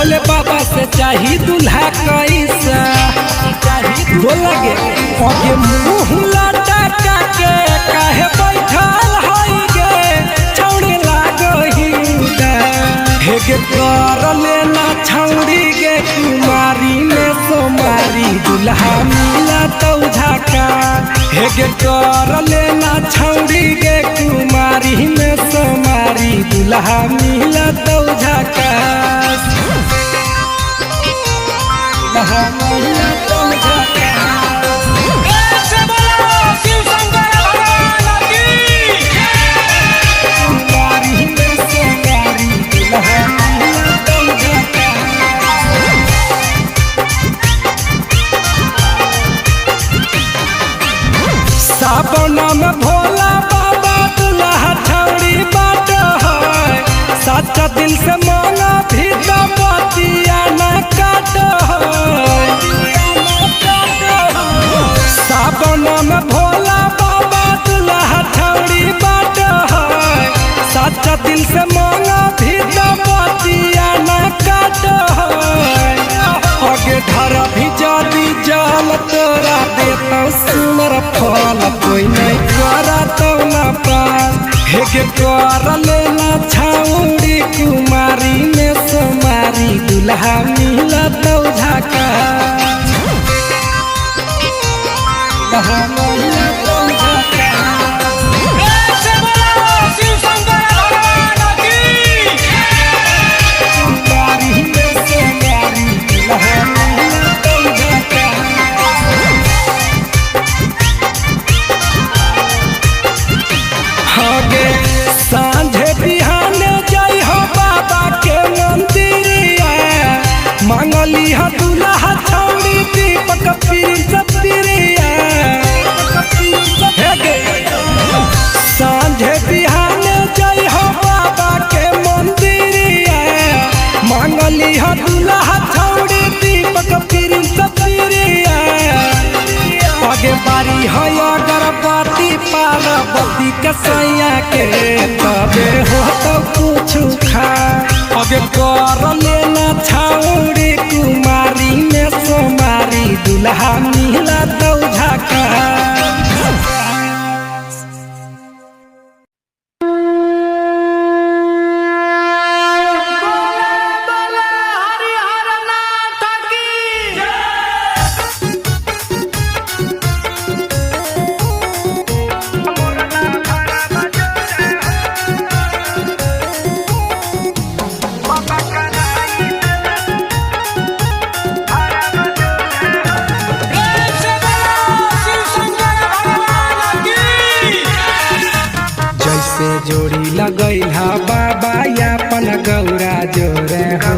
भोले बाबा से चाही दूल्हा कैसा बोलगे आगे मुँह लटका के काहे बैठल हई गे छौड़ी लागही हेगे कर लेना छौड़ी गे कुमारी में सोमारी दूल्हा मिला तो झका हेगे कर लेना छौड़ी गे कुमारी में सोमारी दूल्हा मिला तो झका सावन में भोला बाबा दूल्हा छौड़ी बाट है सच्चा दिल से मांगा भी तो बतिया न काट सावन में भोला बाबा दूल्हा छौड़ी बाट है सच्चा दिल से मांगा भी तो बतिया न काट आगे धर भी जादी जाल तोरा देता सुनर फल कोई नहीं करा तो न पास हेगे कर लेना छौड़ी कुमारी में सोमारी दूल्हा मिला तो झका सांझे बिहाने जय हो बाबा के मंदिरिया मांगली हा दूल्हा छौड़ी दीपक प्रिया सांझे बिहाने जय हो बाबा के मंदिरिया मांगली हा दूल्हा छौड़ी दीपक प्रिया आगे बारी है अगरबत्ती पार्वती के सैया के तबे हो तो कुछ खा आगे कर लेना छौड़ी कुमारी में सोमारी दूल्हा मिला तो झका जोड़ी लगैला बाबा यापन गौरा जोरे हो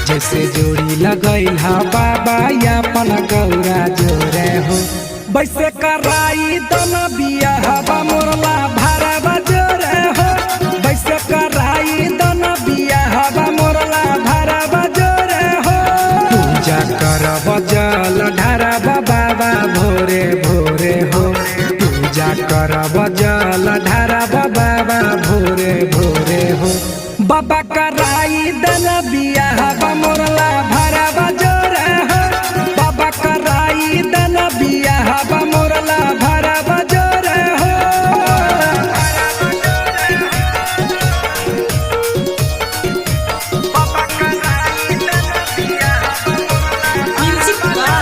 जैसे जोड़ी लगैला बाबा यापन गौरा जोरे हो वैसे कराई दन बियाहबा मोरला भरवा जोरे हो वैसे कराई दन बियाहबा मोरला भरवा जोरे हो पूजा करब जल ढारब बाबा भोरे भोरे हो पूजा करब जल ढारब बाबा भोरे भोरे हो बाबा कराई दन बियाहबा मोरला भरवा जोरे हो बाबा कराई दन बियाहबा मोरला भरवा जोरे हो बाबा कराई दन बियाहबा मोरला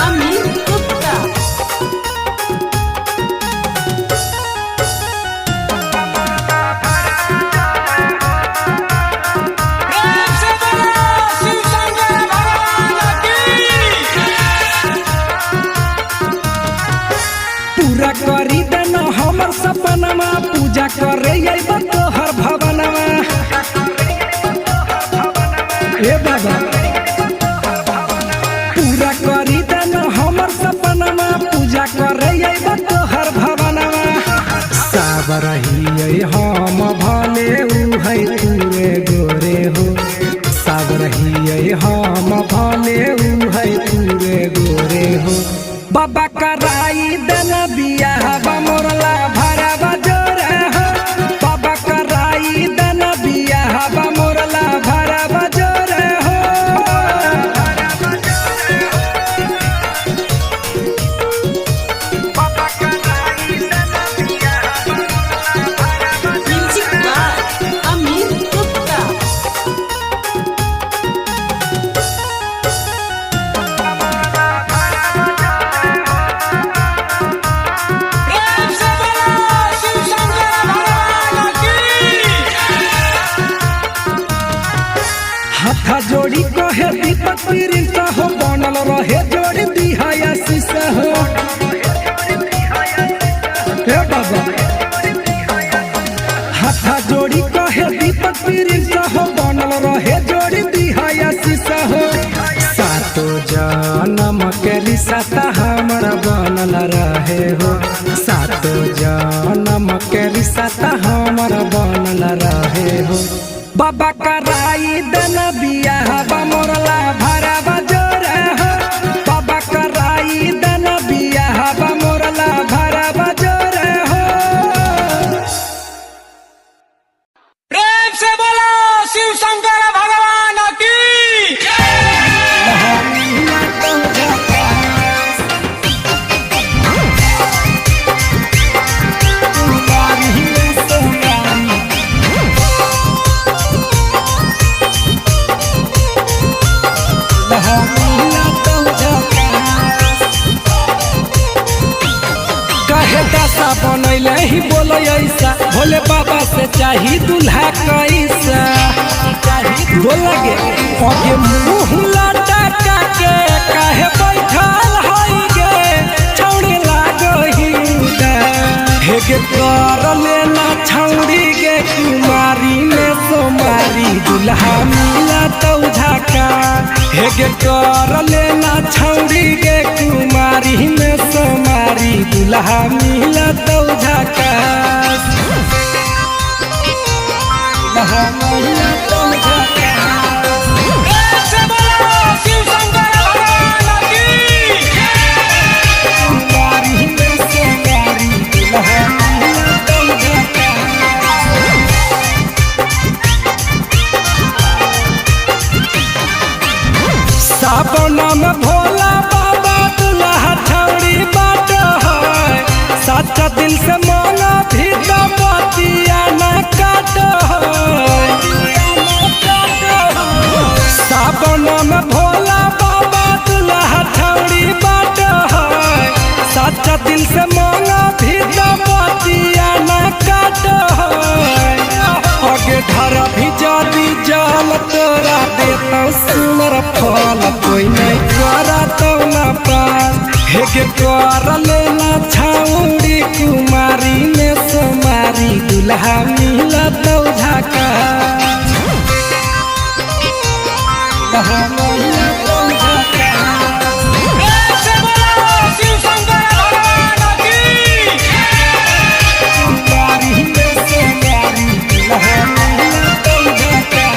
अमीर गुप्ता करी देना हमर सपनमा पूजा करे तोहर भवनमा ए बाबा पूरा करी देना हमर सपनमा पूजा करे तोहर भवनमा सब रही हम भले उहै तूरे गोरे हो सब रही हम भले उहै तूरे गोरे हो बाबा कराई देना बियाहबा मोरला भरवा जोरे हो बाबा कराई देना बियाहबा मोरला भरवा जोरे हो हो बनल रहे जोड़ी दिहाया शीशा हो हे बाबा हाथा जोड़ी कहे दीपक प्रिंस हो बनल रहे जोड़ी दिहाया शीशा हो सातो जन्म के रिश्ता हमारा बनल रहे हो सातो जन्म के रिश्ता हमारा बनल रहे हो बाबा कराई देना बियाह मोरला भरा बजोर हो बाबा कराई देना बियाह मोरला भरा बजोर हो प्रेम से बोलो शिव शंकर भगवान की बनैले ही बोलो ऐसा भोले बाबा से चाही दूल्हा कैसा बोला गे पगे मुँह लटका के काहे बैठल हई गे छौड़ी लागही हे गे कर लेना छौड़ी गे कुमारी में सोमारी दूल्हा मिला तो झका हे गे कर लेना छौड़ी गे कुमारी में सोमारी दूल्हा मिला तो झका दूल्हा मिला तो झका प्रेम से बोलो शिव शंकर भगवान की कुमारी में सोमारी दूल्हा मिला तो झका सावन में भोला बाबा दूल्हा छौड़ी बाट है सच्चा दिल से मांगा भी तो बतिया न काट सावन में भोला बाबा दूल्हा छौड़ी बाट है सच्चा दिल से मांगा भी तो बतिया न काट आगे धर भी जाती जाल तोरा देता सुनर फल कोई नहीं करा तो न पास हे गे कर लेना छौड़ी कुमारी में सोमारी दूल्हा मिला तो झका दूल्हा मिला तो झका प्रेम से बोलो शिव शंकर भगवान की कुमारी में सोमारी दूल्हा मिला तो झका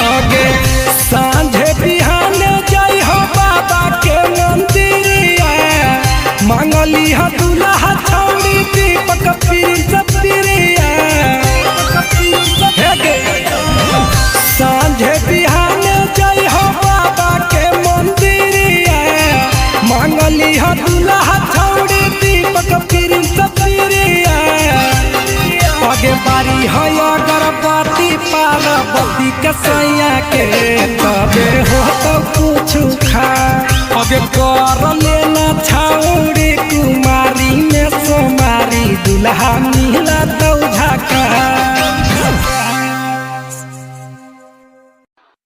आगे सांझे बिहान जाई हो बाबा के मंदिरिया मांगली हो दूल्हा छौड़ी दीपक प्रिंस प्रिया सांझे बिहान जाई हो बाबा के मंदिरिया मांगली हो दूल्हा छौड़ी दीपक प्रिंस प्रिया आगे बारी है अगरबत्ती पार्वती के सैया के तबे हो तो कुछ खा आगे कर लेना छौड़ी कुमारी में सोमारी दूल्हा मिला तो झका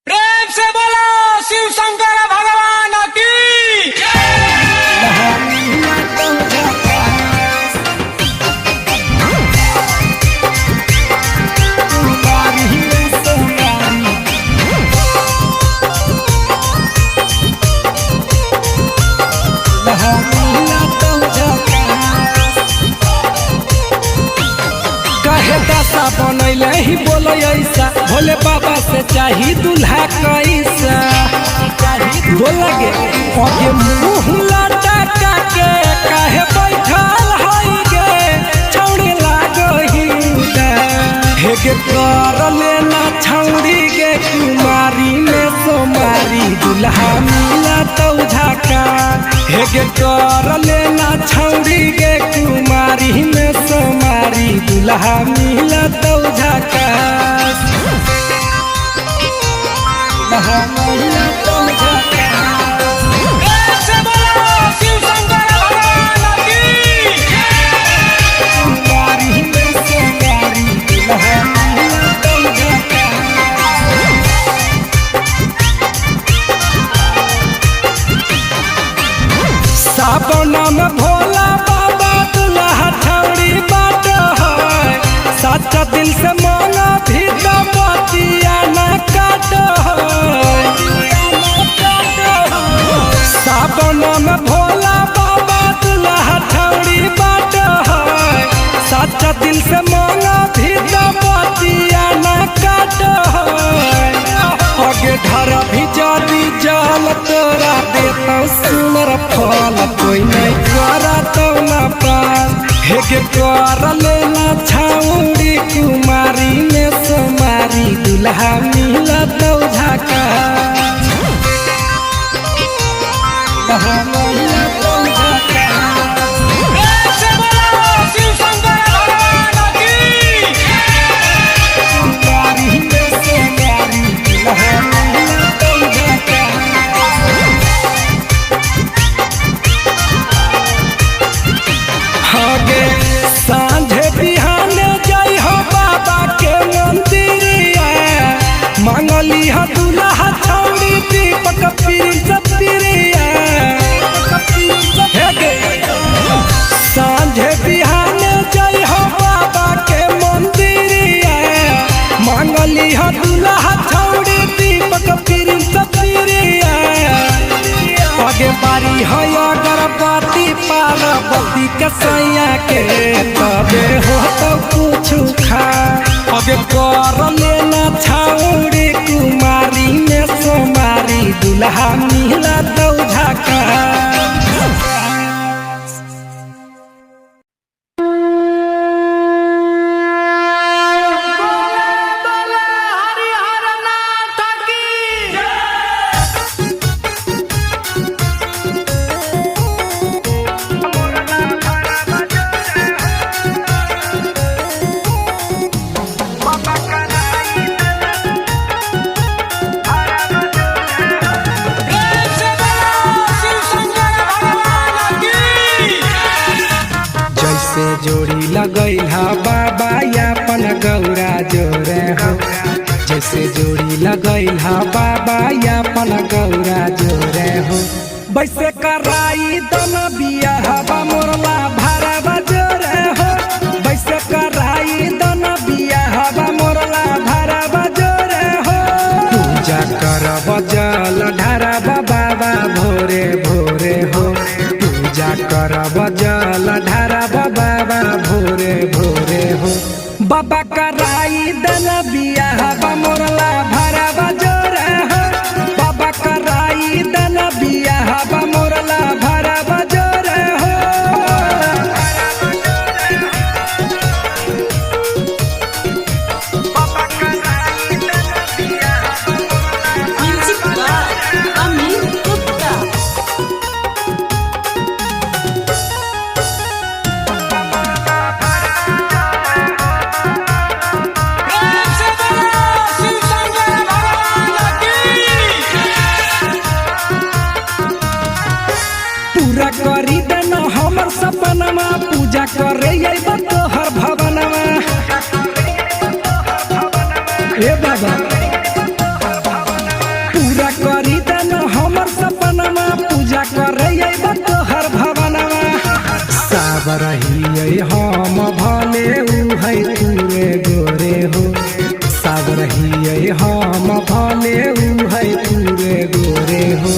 प्रेम से बोलो शिव शंकर भगवान की दूल्हा मिला तो झका कुमारी में सोमारी दूल्हा मिला तो झका कहे दशा बनैले ही बोलो ऐसा भोले बाबा से चाही दूल्हा कैसा बोला गे पगे मुँह लटका के काहे बैठल हई गे छौड़ी लागही हे गे कर लेना छौड़ी गे कुमारी में सोमारी दूल्हा मिला तो झका हे गे कर लेना छौड़ी गे कुमारी में सोमारी दूल्हा मिला तो झका दूल्हा मिला तो झका प्रेम से बोलो शिव शंकर भगवान की कुमारी में सोमारी दूल्हा मिला तो झका फल कोई नहीं करत ना पास हेगे कर लेला छाउड़ी कुमारी में सोमारी दुल्हा मिलत झाका सांझे बिहाने जाई हो बाबा के मंदिरिया मांगली हो दुल्हा छौड़ी दीपक पिरिया सांझे बिहाने जाई हो बाबा के मंदिरिया मांगली हो दुल्हा छौड़ी दीपक पिरिया आगे बारी हो अगरबत्ती पार्वती के सैया के तबे हो तो कुछ खा आगे कर लेना छाउड़ी कुमारी में सोमारी दुल्हा मिला तो झाका जोड़ी लगैला बाबा यापन गौरा जोरे हो जैसे जोड़ी लगैला बाबा यापन गौरा जोरे हो वैसे कराई दन बियाहवा मोरला भरवा जोरे हो वैसे कराई दन बियाहवा मोरला भरवा जोरे हो पूजा करब जल ढारब बाबा भोरे भोरे हो पूजा करब जल ढारब बाबा भोरे भोरे हो बाबा कराई दन बियाहवा मोरला भरवा जोरे हो बाबा कराई दन बियाहवा मोरला भरवा जोरे हो करी देन हमर सपनमा पूजा करे अइबा तोहर भवनमा ए बाबा पूरा करी देन हमर सपनमा पूजा करे अइबा तोहर भवनमा सब रहिए हम भले उ है तूरे गोरे हो सब रहिए हम भले उ है तूरे गोरे हो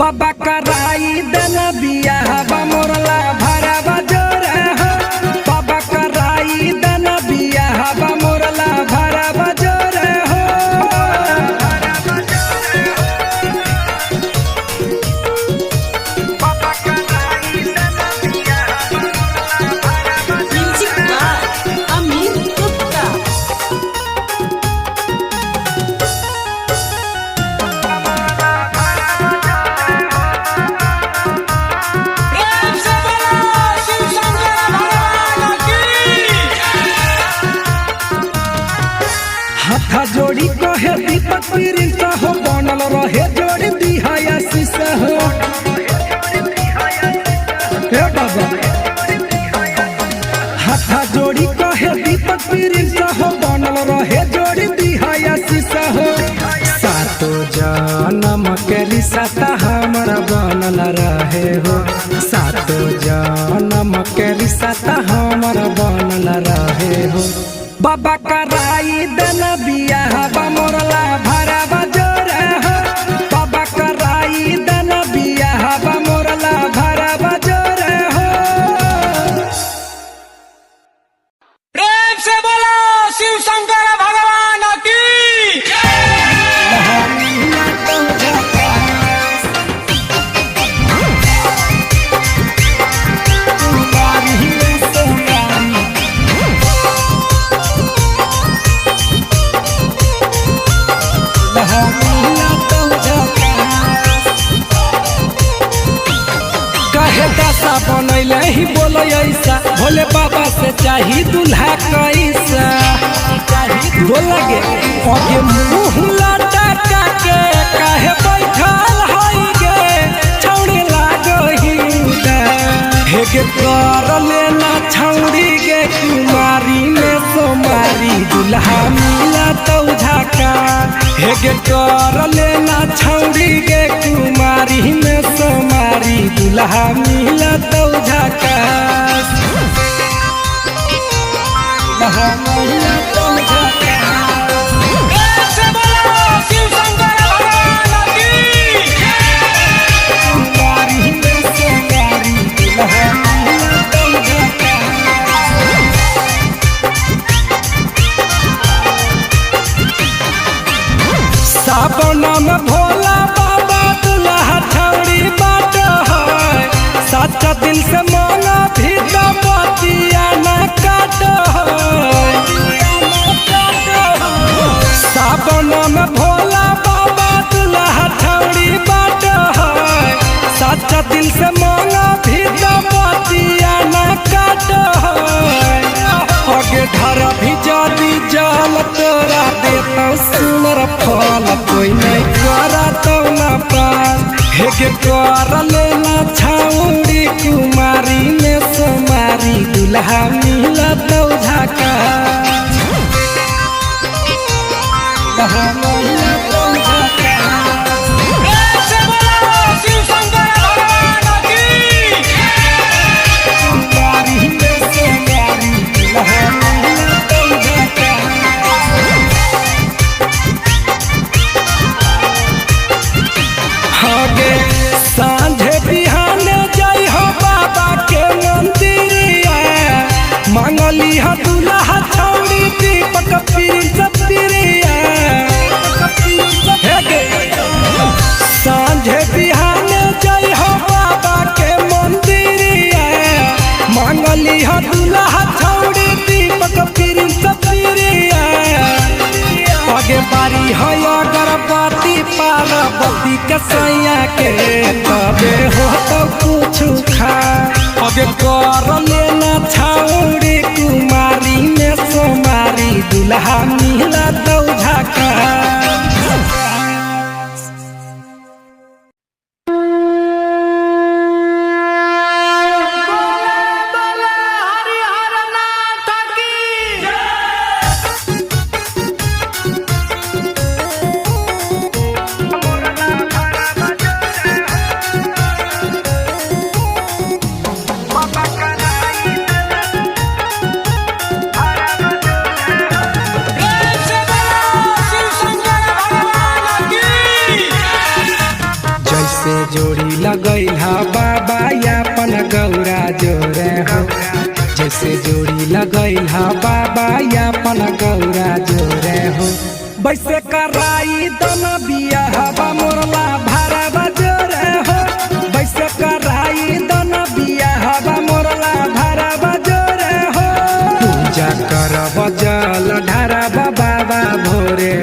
बाबा कराई दन बियाहवा मोरला भरवा जोरे हो बाबा कराई दन बियाहवा मोरला भरवा जोरे हो बाबा कराई दन बियाहवा मोरला अमीर गुप्ता जोड़ी कहे दीपक प्रिंस हो बनल रहे जोड़ी दिहाया शीशा हो हे बाबा हाथा जोड़ी कहे दीपक प्रिंस हो बनल रहे जोड़ी दिहाया शीशा हो सातो जन्म के रिश्ता हमारा बनल रहे हो सातो जन्म के रिश्ता हमारा बनल रहे हो बाबा कराई दन बियाहवा मोरला भरवा जोरे हो बाबा कराई दन बियाहवा मोरला भरवा जोरे हो प्रेम से बोलो शिव शंकर भगवान की पहले ही बोलो ऐसा, भोले बाबा से चाही दूल्हा कैसा। बोलगे आगे मुँह लटका के काहे बैठल हई गे, छौड़ी लागही हेगे कर लेना छौड़ी गे कुमारी में सोमारी दूल्हा मिला तो झाका। हेगे कर लेना छौड़ी गे कुमारी में सोमारी दूल्हा मिला तो झाका। दूल्हा मिला तो झाका। ऐसे बोलो शिव शंकर भगवान की। कुमारी में सोमारी दूल्हा मिला तो झाका। सावन में भोला बाबा दूल्हा छौड़ी बाट है, सच्चा दिल से मांगा भी तो बतिया न काट है। सावन में भोला बाबा दूल्हा छौड़ी बाट है, सच्चा दिल से मांगा भी तो बतिया न काट है। आगे धरा भी जादी जाल तोरा देता सुनर फल, कोई नहीं करा तो न पार। हेगे कर लेना छौड़ी कुमारी में सोमारी दूल्हा मिला तो झाका। दूल्हा मिला तो झाका। ऐसे बोलो शिव शंकर भगवान की। कुमारी में सोमारी दूल्हा मिला तो झाका। आगे सांझे बिहाने जाई हो बाबा के मंदिरिया, मांगली हो दूल्हा छौड़ी दीपक प्रिंस प्रिया। सांझे बिहाने जाई हो बाबा के मंदिरिया, मांगली हो दूल्हा छौड़ी दीपक प्रिंस प्रिया। आगे बारी है अगरबत्ती पार्वती के सैया के, तबे हो तो कुछ खा। आगे कर लेना छौड़ी कुमारी में सोमारी दूल्हा मिला तो झाका। ऐसे बोलो शिव शंकर भगवान की। जैसे जोड़ी लगैला बाबा यापन गौरा जोरे हो, जैसे जोड़ी लगैला बाबा यापन गौरा जोरे हो। वैसे कराई दन बियाहबा मोरला भरवा जोरे हो, वैसे कराई दन बियाहबा मोरला भरवा जोरे हो। पूजा करब जल ढारब बाबा भोरे